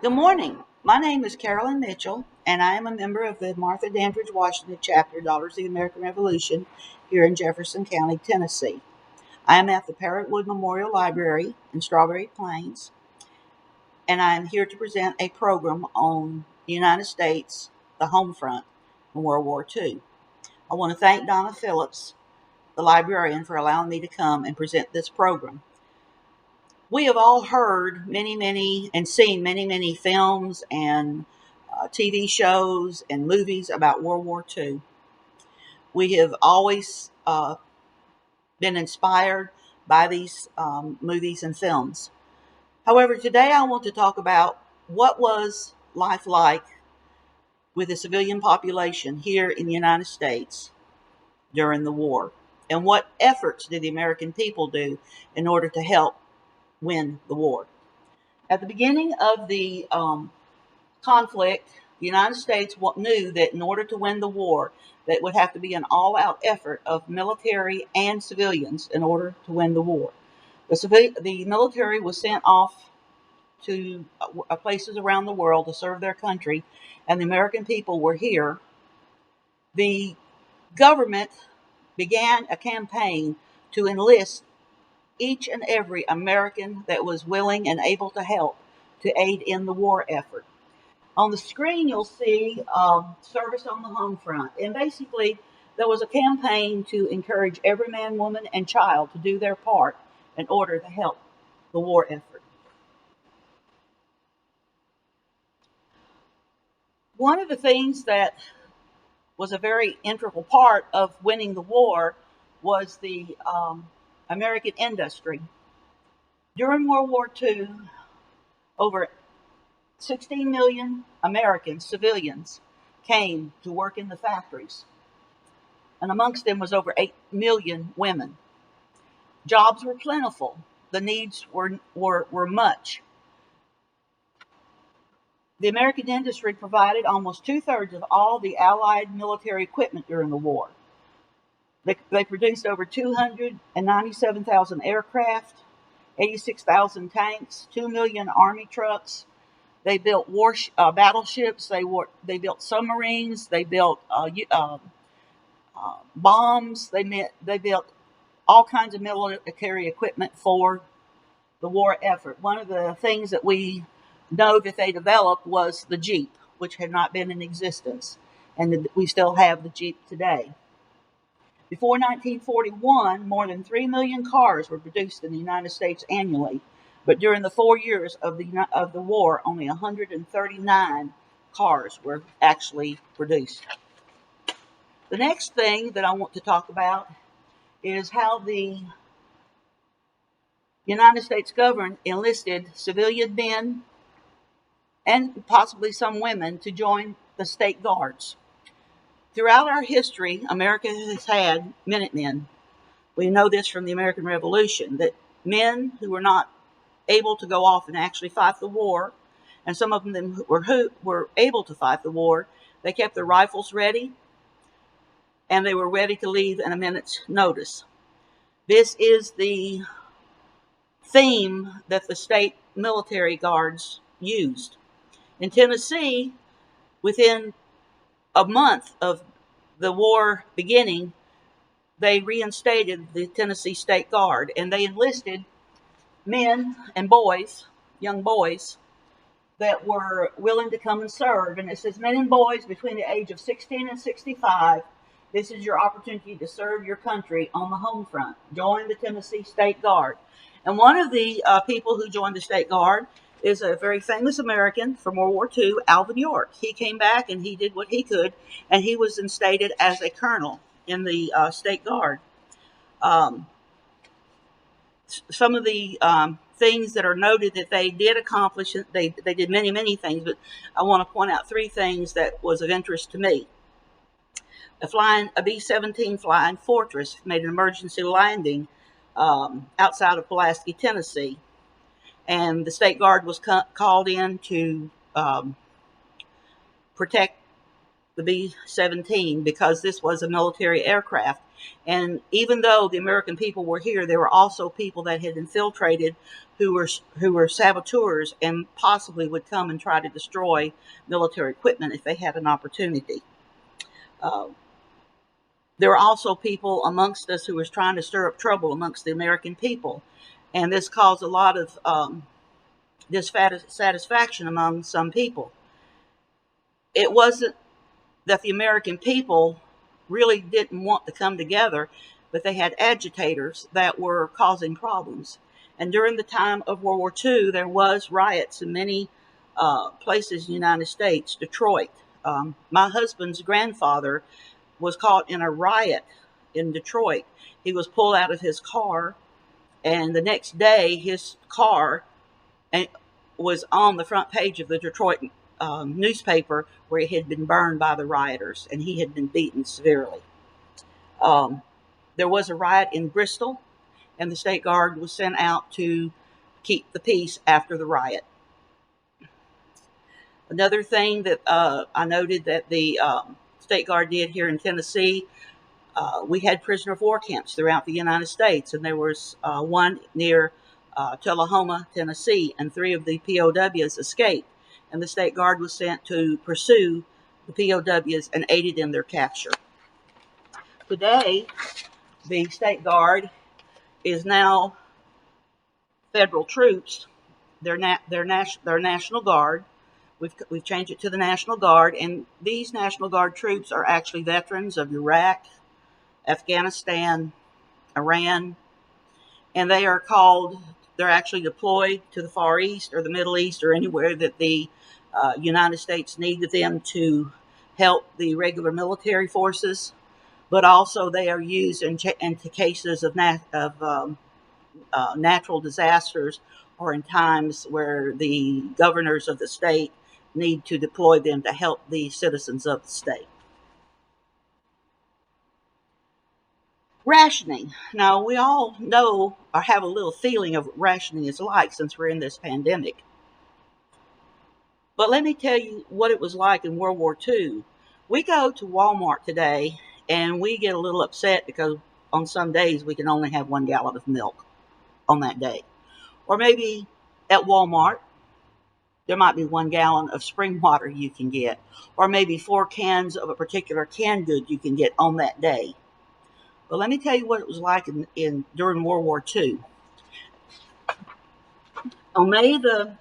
Good morning. My name is Carolyn Mitchell, and I am a member of the Martha Dandridge Washington chapter, Daughters of the American Revolution, here in Jefferson County, Tennessee. I am at the Parrotwood Memorial Library in Strawberry Plains, and I am here to present a program on the United States, the home front in World War II. I want to thank Donna Phillips, the librarian, for allowing me to come and present this program. We have all heard many, and seen many films and TV shows and movies about World War II. We have always been inspired by these movies and films. However, today I want to talk about what was life like with the civilian population here in the United States during the war, and what efforts did the American people do in order to help win the war. At the beginning of the conflict, the United States knew that in order to win the war, that would have to be an all-out effort of military and civilians in order to win the war. The military was sent off to places around the world to serve their country, and the American people were here. The government began a campaign to enlist each and every American that was willing and able to help to aid in the war effort. On the screen, you'll see Service on the Home Front. And basically, there was a campaign to encourage every man, woman, and child to do their part in order to help the war effort. One of the things that was a very integral part of winning the war was the American industry. During World War II, over 16 million Americans, civilians, came to work in the factories. And amongst them was over 8 million women. Jobs were plentiful. The needs were much. The American industry provided almost 2/3 of all the Allied military equipment during the war. They produced over 297,000 aircraft, 86,000 tanks, 2 million Army trucks. They built battleships. They built submarines. They built bombs. They built all kinds of military equipment for the war effort. One of the things that we know that they developed was the Jeep, which had not been in existence, and we still have the Jeep today. Before 1941, more than 3 million cars were produced in the United States annually, but during the 4 years of the war, only 139 cars were actually produced. The next thing that I want to talk about is how the United States government enlisted civilian men and possibly some women to join the state guards. Throughout our history, America has had Minutemen. We know this from the American Revolution, that men who were not able to go off and actually fight the war, and some of them who were able to fight the war, they kept their rifles ready, and they were ready to leave in a minute's notice. This is the theme that the state military guards used. In Tennessee, within a month of the war beginning, they reinstated the Tennessee State Guard, and they enlisted men and boys, young boys, that were willing to come and serve. And it says, men and boys between the age of 16 and 65, this is your opportunity to serve your country on the home front. Join the Tennessee State Guard. And one of the people who joined the State Guard is a very famous American from World War II, Alvin York. He came back and he did what he could, and he was instated as a colonel in the State Guard. Some of the things that are noted that they did accomplish, they did many things, but I want to point out 3 things that was of interest to me. A B-17 Flying Fortress made an emergency landing outside of Pulaski, Tennessee, and the State Guard was called in to protect the B-17, because this was a military aircraft. And even though the American people were here, there were also people that had infiltrated who were saboteurs and possibly would come and try to destroy military equipment if they had an opportunity. Uh, there were also people amongst us who was trying to stir up trouble amongst the American people, and this caused a lot of dissatisfaction among some people. It wasn't that the American people really didn't want to come together, but they had agitators that were causing problems. And during the time of World War II, there was riots in many places in the United States. Detroit. My husband's grandfather was caught in a riot in Detroit. He was pulled out of his car, and the next day his car was on the front page of the Detroit newspaper, where he had been burned by the rioters and he had been beaten severely. There was a riot in Bristol, and the State Guard was sent out to keep the peace after the riot. Another thing that I noted that the State Guard did here in Tennessee, we had prisoner of war camps throughout the United States, and there was one near Tullahoma, Tennessee, and 3 of the POWs escaped, and the State Guard was sent to pursue the POWs and aided in their capture. Today, the State Guard is now federal troops. They're National Guard. We've changed it to the National Guard, and these National Guard troops are actually veterans of Iraq, Afghanistan, Iran, and they're actually deployed to the Far East or the Middle East or anywhere that the United States needed them to help the regular military forces, but also they are used into cases of natural disasters, or in times where the governors of the state need to deploy them to help the citizens of the state. Rationing. Now, we all know or have a little feeling of what rationing is like since we're in this pandemic. But let me tell you what it was like in World War II. We go to Walmart today and we get a little upset because on some days we can only have 1 gallon of milk on that day. Or maybe at Walmart, there might be 1 gallon of spring water you can get, or maybe 4 cans of a particular canned good you can get on that day. But let me tell you what it was like during World War II. On May the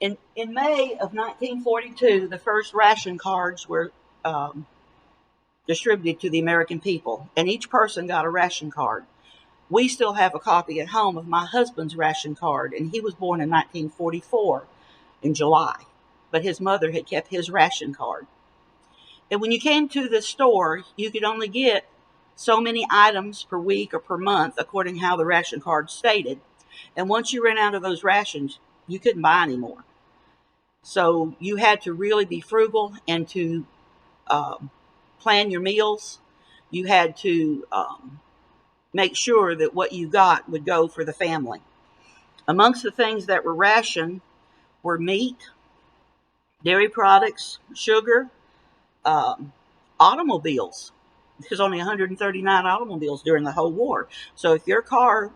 in May of 1942, the first ration cards were distributed to the American people, and each person got a ration card. We still have a copy at home of my husband's ration card, and he was born in 1944 in July, but his mother had kept his ration card. And when you came to the store, you could only get so many items per week or per month, according to how the ration card stated. And once you ran out of those rations, you couldn't buy any more. So you had to really be frugal and to plan your meals. You had to make sure that what you got would go for the family. Amongst the things that were rationed were meat, dairy products, sugar, automobiles. There's only 139 automobiles during the whole war. So if your car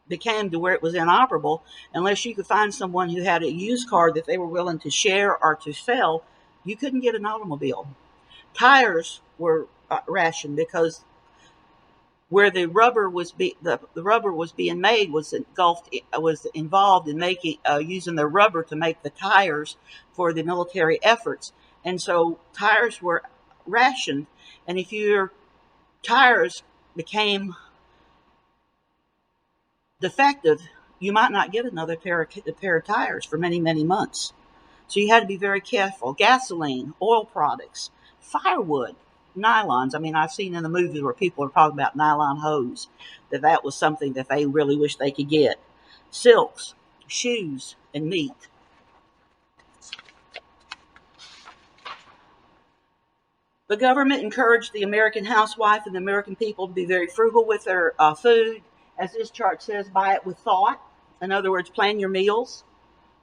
became to where it was inoperable, unless you could find someone who had a used car that they were willing to share or to sell, you couldn't get an automobile. Tires were rationed because where the rubber was being made was involved in making using the rubber to make the tires for the military efforts, and so tires were rationed. And if your tires became defective, you might not get another pair of tires for many, many months. So you had to be very careful. Gasoline, oil products, firewood, nylons. I mean, I've seen in the movies where people are talking about nylon hose, that was something that they really wish they could get. Silks, shoes, and meat. The government encouraged the American housewife and the American people to be very frugal with their food. As this chart says, buy it with thought. In other words, plan your meals.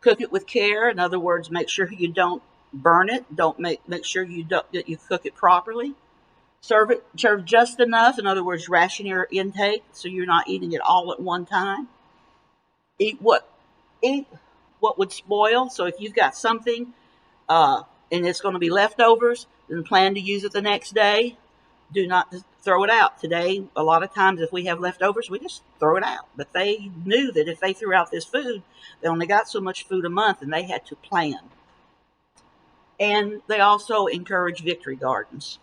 Cook it with care. In other words, make sure you don't burn it. Don't make sure that you cook it properly. Serve just enough. In other words, ration your intake so you're not eating it all at one time. Eat what eat what would spoil. So if you've got something and it's going to be leftovers, then plan to use it the next day. Do not throw it out. Today, a lot of times, if we have leftovers, we just throw it out. But they knew that if they threw out this food, they only got so much food a month, and they had to plan. And they also encourage victory gardens.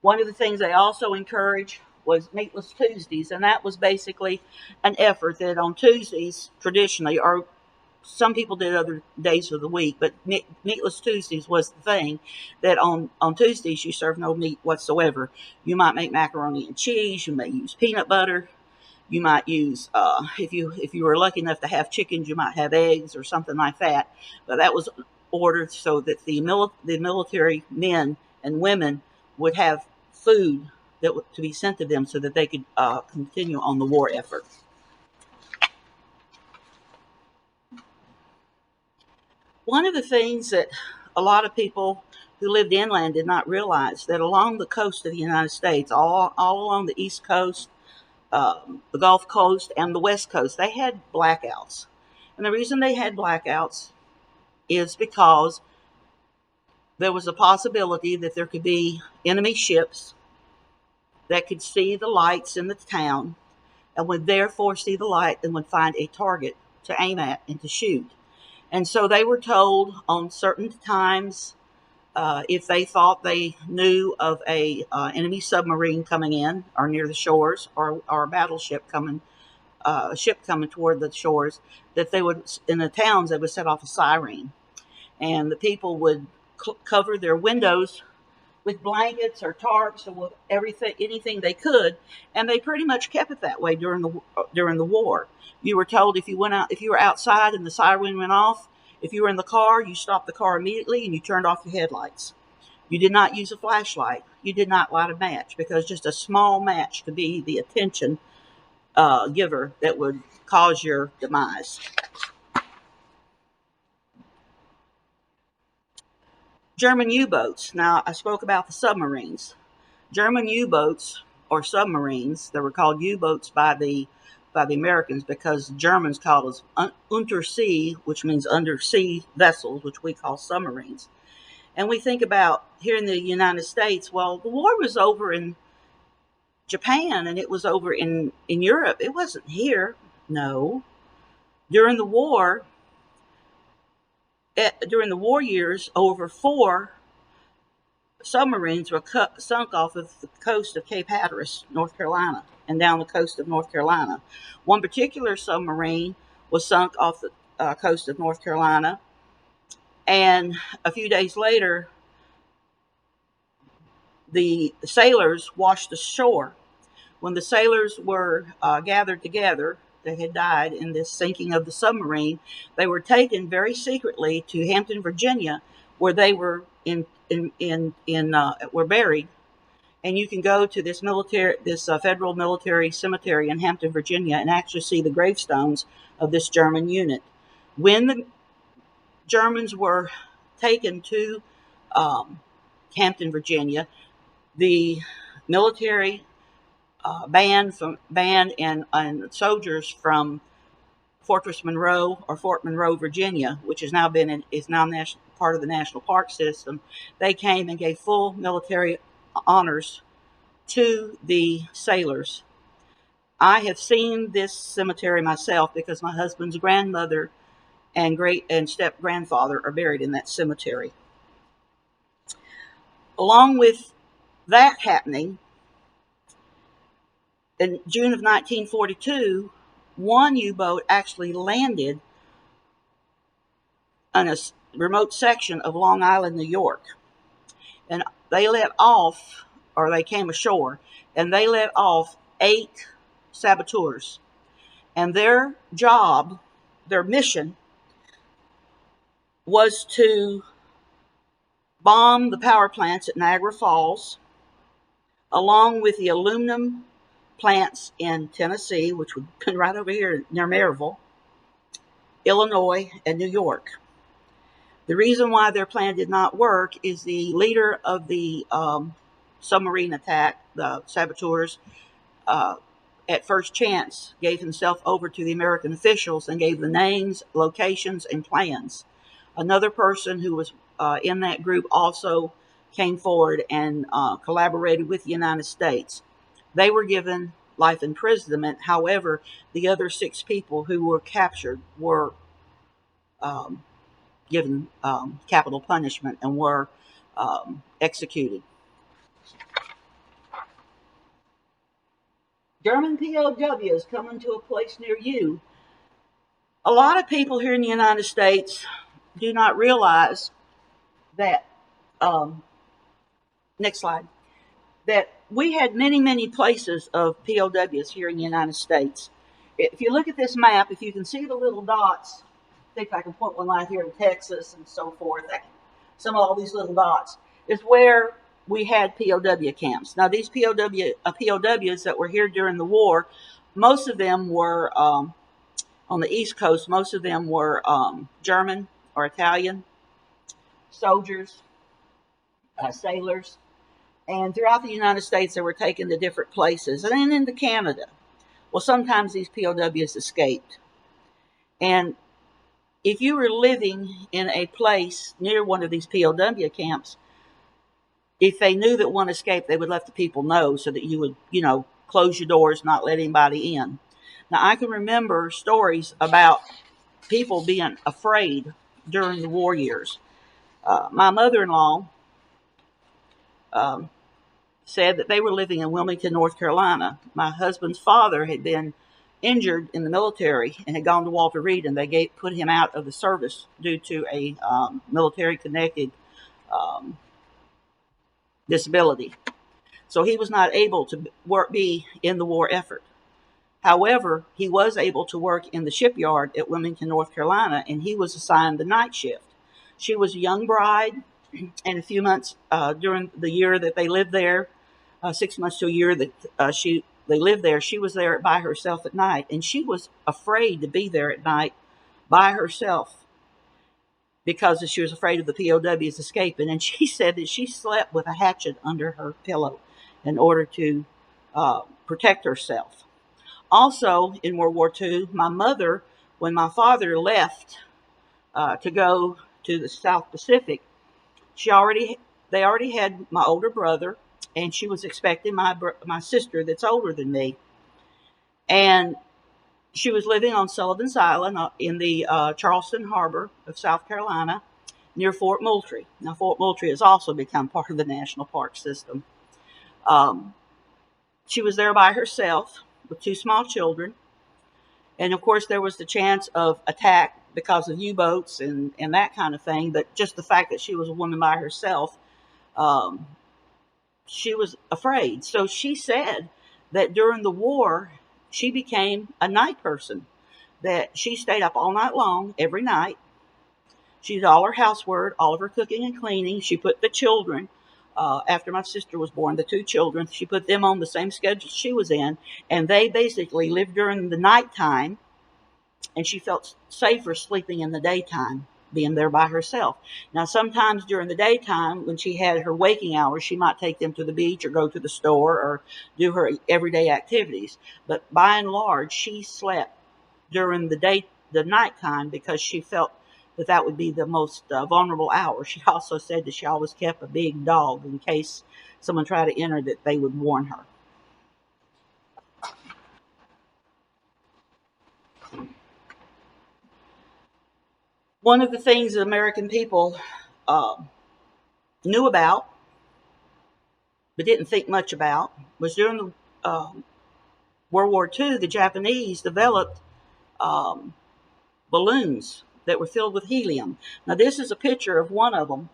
One of the things they also encouraged was Meatless Tuesdays, and that was basically an effort that on Tuesdays, traditionally, or some people did other days of the week, but Meatless Tuesdays was the thing that on Tuesdays you serve no meat whatsoever. You might make macaroni and cheese. You may use peanut butter. You might use if you were lucky enough to have chickens, you might have eggs or something like that. But that was ordered so that the military men and women would have food to be sent to them so that they could continue on the war effort. One of the things that a lot of people who lived inland did not realize that along the coast of the United States, all along the East Coast, the Gulf Coast, and the West Coast, they had blackouts. And the reason they had blackouts is because there was a possibility that there could be enemy ships that could see the lights in the town and would therefore see the light and would find a target to aim at and to shoot. And so they were told on certain times if they thought they knew of a enemy submarine coming in or near the shores or a battleship coming, a ship coming toward the shores, that they would, in the towns, they would set off a siren. And the people would cover their windows with blankets or tarps or with anything they could, and they pretty much kept it that way during the war. You were told if you were outside and the siren went off, if you were in the car, you stopped the car immediately and you turned off your headlights. You did not use a flashlight. You did not light a match because just a small match could be the attention giver that would cause your demise. German U-boats. Now, I spoke about the submarines. German U-boats or submarines, they were called U-boats by the Americans because the Germans called us Untersee, which means undersea vessels, which we call submarines. And we think about here in the United States, well, the war was over in Japan and it was over in Europe. It wasn't here. No. During the war years, over 4 submarines were sunk off of the coast of Cape Hatteras, North Carolina, and down the coast of North Carolina. One particular submarine was sunk off the coast of North Carolina, and a few days later, the sailors washed ashore. When the sailors were gathered together, they had died in this sinking of the submarine. They were taken very secretly to Hampton, Virginia, where they were were buried. And you can go to this federal military cemetery in Hampton, Virginia, and actually see the gravestones of this German unit. When the Germans were taken to Hampton, Virginia, the military band and soldiers from Fortress Monroe or Fort Monroe, Virginia, which is now part of the National Park System, they came and gave full military honors to the sailors. I have seen this cemetery myself because my husband's grandmother and great and step grandfather are buried in that cemetery. Along with that happening, in June of 1942, one U-boat actually landed on a remote section of Long Island, New York. And they came ashore, and they let off 8 saboteurs. And their job, their mission, was to bomb the power plants at Niagara Falls, along with the aluminum plants in Tennessee, which would be right over here near Maryville, Illinois, and New York. The reason why their plan did not work is the leader of the submarine attack, the saboteurs, uh, at first chance gave himself over to the American officials and gave the names, locations, and plans. Another person who was in that group also came forward and collaborated with the United States. They were given life imprisonment. However, the other 6 people who were captured were um, given capital punishment and were executed. German POWs coming to a place near you. A lot of people here in the United States do not realize that, um, next slide, that we had many, many places of POWs here in the United States. If you look at this map, if you can see the little dots, I think I can point one right here in Texas and so forth, some of all these little dots, is where we had POW camps. Now, these POWs that were here during the war, most of them were on the East Coast, most of them were German or Italian soldiers, sailors, and throughout the United States, they were taken to different places, and then into Canada. Well, sometimes these POWs escaped. And if you were living in a place near one of these POW camps, if they knew that one escaped, they would let the people know so that you would, close your doors, not let anybody in. Now, I can remember stories about people being afraid during the war years. My mother-in-law said that they were living in Wilmington, North Carolina. My husband's father had been injured in the military and had gone to Walter Reed, and they put him out of the service due to a military-connected disability. So he was not able to be in the war effort. However, he was able to work in the shipyard at Wilmington, North Carolina, and he was assigned the night shift. She was a young bride, and a few months during the year that they lived there, 6 months to a year that they lived there, she was there by herself at night, and she was afraid to be there at night by herself because she was afraid of the POWs escaping. And she said that she slept with a hatchet under her pillow in order to protect herself. Also, in World War II, my mother, when my father left to go to the South Pacific, they already had my older brother, and she was expecting my sister that's older than me. And she was living on Sullivan's Island in the Charleston Harbor of South Carolina near Fort Moultrie. Now, Fort Moultrie has also become part of the National Park System. She was there by herself with 2 small children. And, of course, there was the chance of attack because of U-boats and that kind of thing. But just the fact that she was a woman by herself, she was afraid. So she said that during the war, she became a night person, that she stayed up all night long, every night. She did all her housework, all of her cooking and cleaning. She put the children, after my sister was born, the 2 children, she put them on the same schedule she was in, and they basically lived during the nighttime, and she felt safer sleeping in the daytime, being there by herself. Now, sometimes during the daytime, when she had her waking hours, she might take them to the beach or go to the store or do her everyday activities. But by and large, she slept during the nighttime, because she felt that would be the most vulnerable hour. She also said that she always kept a big dog in case someone tried to enter, that they would warn her. One of the things that American people uh, knew about but didn't think much about was during the World War II, the Japanese developed um, balloons that were filled with helium. Now, this is a picture of one of them.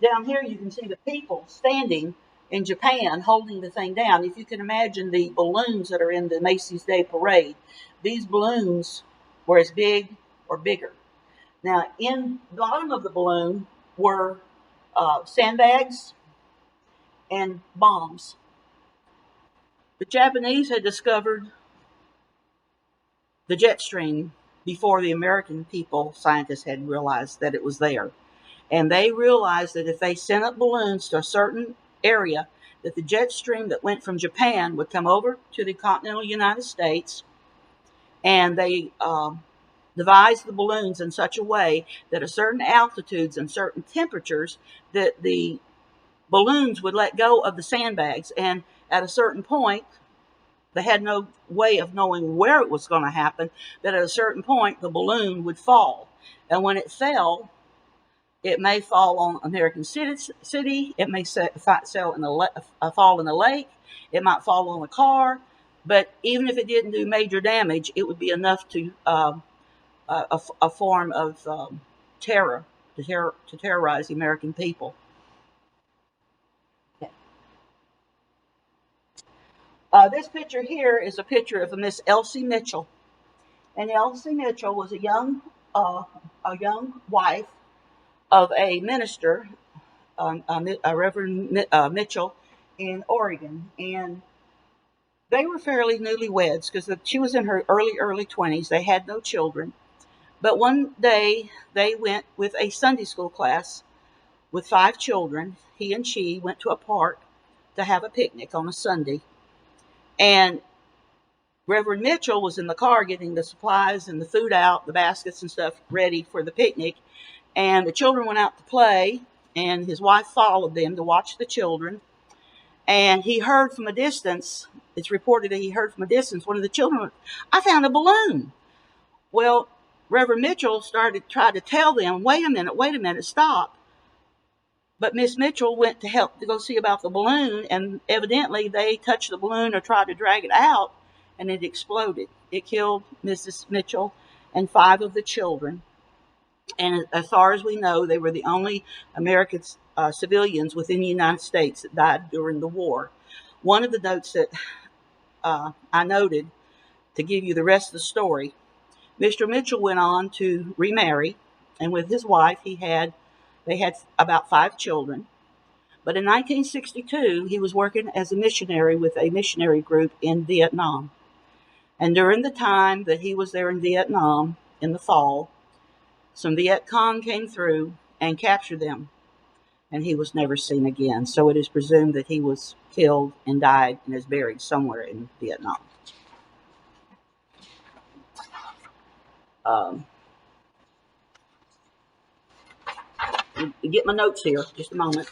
Down here, you can see the people standing in Japan holding the thing down. If you can imagine the balloons that are in the Macy's Day Parade, these balloons were as big or bigger. Now, in the bottom of the balloon were sandbags and bombs. The Japanese had discovered the jet stream before the American people, scientists had realized that it was there. And they realized that if they sent up balloons to a certain area, that the jet stream that went from Japan would come over to the continental United States. And they devised the balloons in such a way that at certain altitudes and certain temperatures, that the balloons would let go of the sandbags. And at a certain point, they had no way of knowing where it was going to happen, but at a certain point, the balloon would fall. And when it fell, it may fall on American City. It may fall in a lake. It might fall on a car. But even if it didn't do major damage, it would be enough to a form of terror to terrorize the American people. This picture here is a picture of a Miss Elsie Mitchell, and Elsie Mitchell was a young wife of a minister, a Reverend Mitchell, in Oregon, and they were fairly newlyweds because she was in her early 20s. They had no children, but one day they went with a Sunday school class with 5 children. He and she went to a park to have a picnic on a Sunday, and Reverend Mitchell was in the car getting the supplies and the food out, the baskets and stuff ready for the picnic. And the children went out to play, and his wife followed them to watch the children. And he heard from a distance, it's reported that he heard from a distance, one of the children went, "I found a balloon." Well, Reverend Mitchell tried to tell them, wait a minute, stop. But Miss Mitchell went to go see about the balloon, and evidently they touched the balloon or tried to drag it out, and it exploded. It killed Mrs. Mitchell and 5 of the children. And as far as we know, they were the only American civilians within the United States that died during the war. One of the notes that I noted to give you the rest of the story, Mr. Mitchell went on to remarry, and with his wife, they had about 5 children. But in 1962, he was working as a missionary with a missionary group in Vietnam. And during the time that he was there in Vietnam in the fall, some Viet Cong came through and captured them, and he was never seen again. So it is presumed that he was killed and died and is buried somewhere in Vietnam. Get my notes here, just a moment.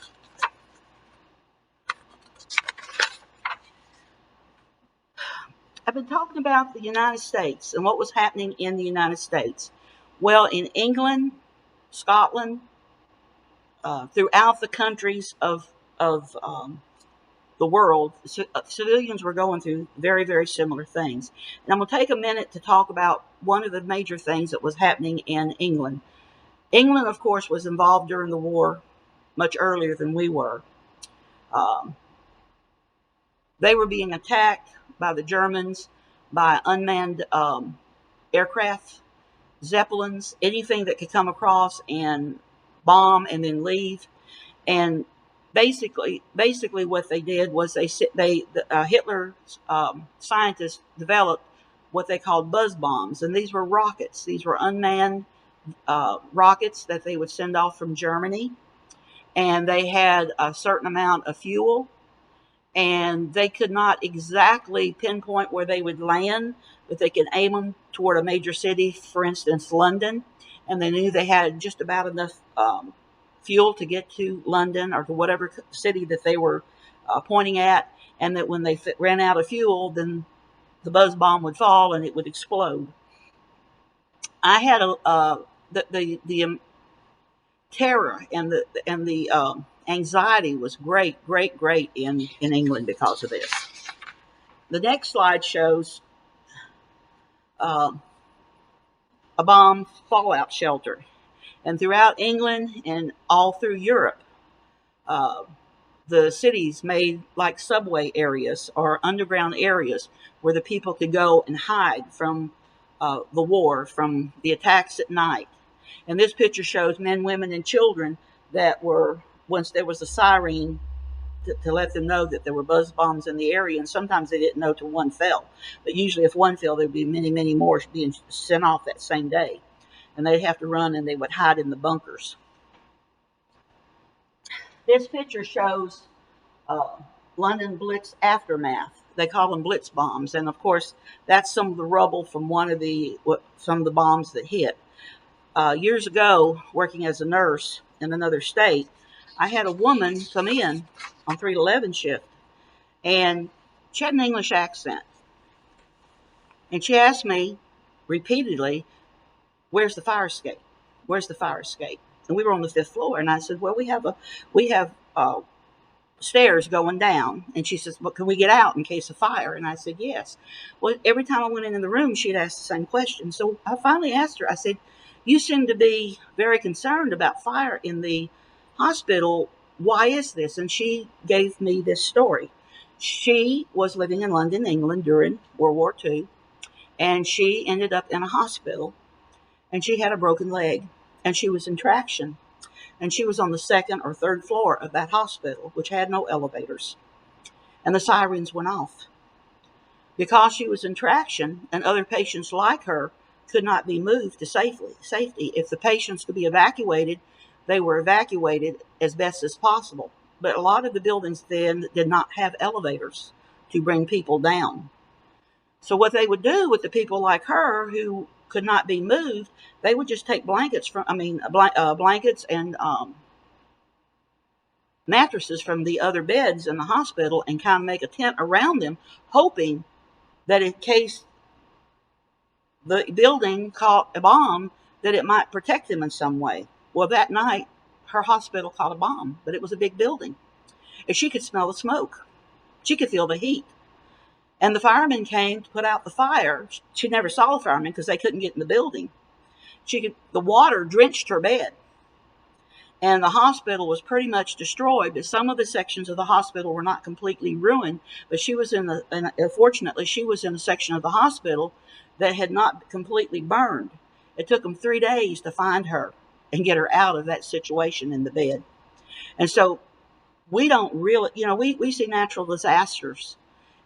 I've been talking about the United States and what was happening in the United States. Well, in England, Scotland, throughout the countries of the world, civilians were going through very, very similar things. And I'm going to take a minute to talk about one of the major things that was happening in England. England, of course, was involved during the war much earlier than we were. They were being attacked by the Germans, by unmanned aircraft, Zeppelins, anything that could come across and bomb and then leave. And basically what they did was Hitler's scientists developed what they called buzz bombs, and these were rockets. These were unmanned rockets that they would send off from Germany, and they had a certain amount of fuel, and they could not exactly pinpoint where they would land, but they could aim them toward a major city, for instance, London, and they knew they had just about enough fuel to get to London or to whatever city that they were pointing at, and that when they ran out of fuel, then the buzz bomb would fall and it would explode. I had the terror and the anxiety was great in England because of this. The next slide shows a bomb fallout shelter. And throughout England and all through Europe, the cities made like subway areas or underground areas where the people could go and hide from the war, from the attacks at night. And this picture shows men, women, and children that were, once there was a siren to let them know that there were buzz bombs in the area, and sometimes they didn't know till one fell. But usually, if one fell, there'd be many, many more being sent off that same day, and they'd have to run and they would hide in the bunkers. This picture shows uh, London Blitz aftermath. They call them blitz bombs, and of course, that's some of the rubble from some of the bombs that hit. Years ago, working as a nurse in another state, I had a woman come in on 3 to 11 shift, and she had an English accent. And she asked me repeatedly, "Where's the fire escape? Where's the fire escape?" And we were on the 5th floor, and I said, "Well, we have stairs going down." And she says, "Well, can we get out in case of fire?" And I said, "Yes." Well, every time I went into the room, she'd ask the same question. So I finally asked her, I said, "You seem to be very concerned about fire in the hospital. Why is this?" And she gave me this story. She was living in London, England during World War II, and she ended up in a hospital, and she had a broken leg, and she was in traction, and she was on the 2nd or 3rd floor of that hospital, which had no elevators, and the sirens went off. Because she was in traction and other patients like her could not be moved to safety. If the patients could be evacuated, they were evacuated as best as possible. But a lot of the buildings then did not have elevators to bring people down. So what they would do with the people like her who could not be moved, they would just take blankets and mattresses from the other beds in the hospital and kind of make a tent around them, hoping that in case the building caught a bomb, that it might protect them in some way. Well, that night, her hospital caught a bomb, but it was a big building. And she could smell the smoke. She could feel the heat. And the firemen came to put out the fire. She never saw the firemen because they couldn't get in the building. The water drenched her bed. And the hospital was pretty much destroyed, but some of the sections of the hospital were not completely ruined. But fortunately, she was in a section of the hospital that had not completely burned. It took them 3 days to find her and get her out of that situation in the bed. And so we don't really, we see natural disasters,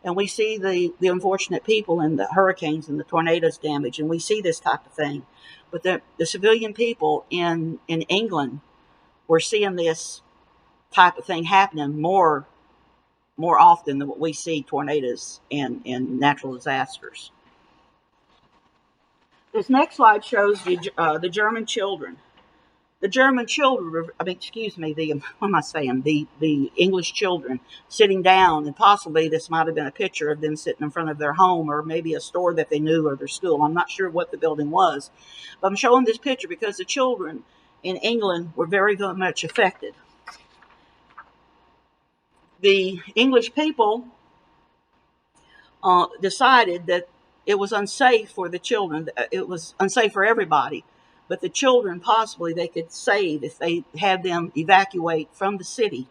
and we see the unfortunate people and the hurricanes and the tornadoes damage, and we see this type of thing. But the civilian people in England, we're seeing this type of thing happening more often than what we see tornadoes and natural disasters. This next slide shows the German children. The German children, what am I saying? The English children sitting down, and possibly this might have been a picture of them sitting in front of their home or maybe a store that they knew or their school. I'm not sure what the building was, but I'm showing this picture because the children in England were very, very much affected. The English people decided that it was unsafe for the children. It was unsafe for everybody, but the children possibly they could save if they had them evacuate from the city.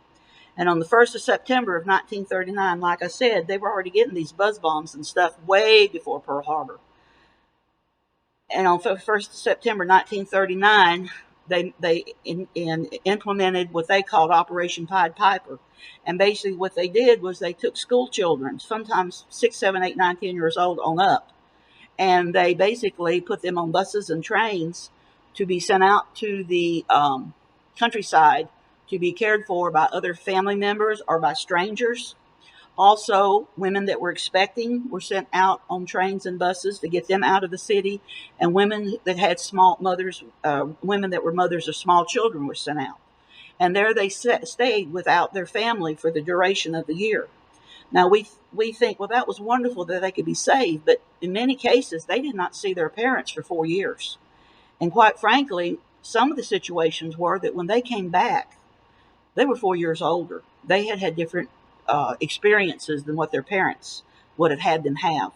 And on the 1st of September of 1939, like I said, they were already getting these buzz bombs and stuff way before Pearl Harbor. And on 1st of September 1939, they implemented what they called Operation Pied Piper. And basically what they did was they took school children, sometimes 6, 7, 8, 9, 10 years old on up, and they basically put them on buses and trains to be sent out to the countryside to be cared for by other family members or by strangers. Also, women that were expecting were sent out on trains and buses to get them out of the city, and women that had women that were mothers of small children were sent out. And there they stayed without their family for the duration of the year. Now, we think, well, that was wonderful that they could be saved, but in many cases, they did not see their parents for 4 years. And quite frankly, some of the situations were that when they came back, they were 4 years older. They had different experiences than what their parents would have had them have.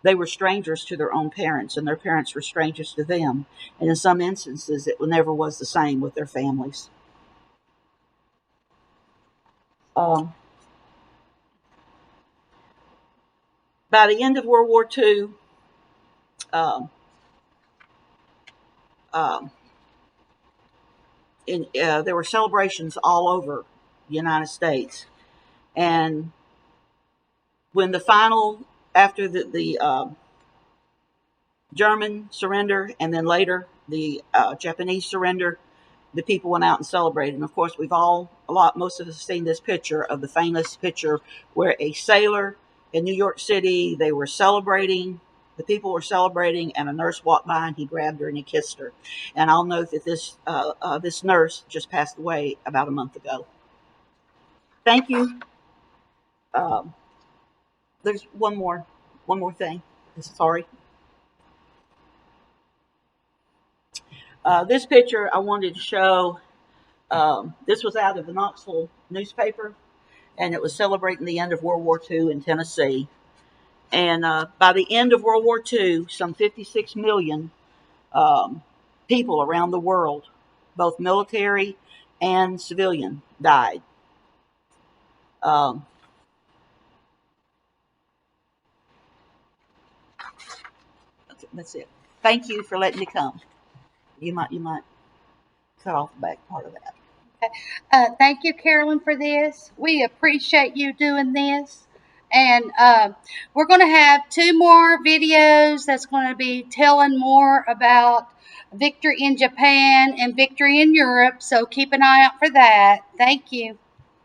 They were strangers to their own parents, and their parents were strangers to them. And in some instances, it never was the same with their families. Um, by the end of World War II, um, um, there were celebrations all over United States. And when the final, after the German surrender and then later the Japanese surrender, the people went out and celebrated. And of course, most of us have seen this picture of the famous picture where a sailor in New York City, they were celebrating, the people were celebrating, and a nurse walked by and he grabbed her and he kissed her. And I'll note that this nurse just passed away about a month ago. Thank you. Um, there's one more thing. Sorry. This picture I wanted to show. This was out of the Knoxville newspaper, and it was celebrating the end of World War II in Tennessee. And by the end of World War II, some 56 million people around the world, both military and civilian, died. Um, that's it. Thank you for letting me come. You might cut off the back part of that. Thank you, Carolyn, for this. We appreciate you doing this. And we're going to have 2 more videos that's going to be telling more about victory in Japan and victory in Europe. So keep an eye out for that. Thank you.